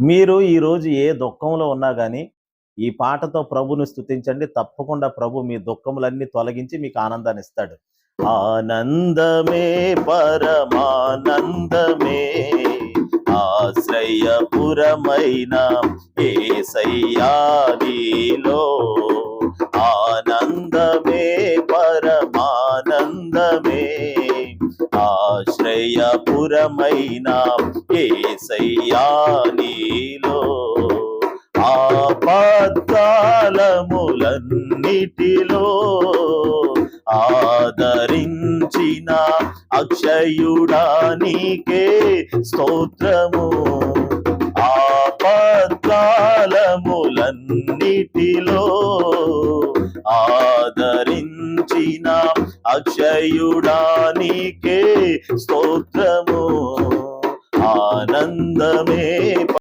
మీరు ఈరోజు ఏ దుఃఖంలో ఉన్నా గాని, ఈ పాటతో ప్రభుని స్తుతించండి. తప్పకుండా ప్రభు మీ దుఃఖములన్నీ తొలగించి మీకు ఆనందాన్నిస్తాడు. ఆనందమే పరమానందమే ఆశ్రయపురమైన యేసయ్యా నీలో. ఆనందమే పరమానందమే ఆశ్రయపురమైన యేసయ్యా నీలో. ఆపత్కాలములన్నిటిలో ఆదరించిన అక్షయుడా నీకే స్తోత్రము. ఆపత్కాలములన్నిటిలో ఆదరించిన అక్షయుడా నీకే స్తోత్రము.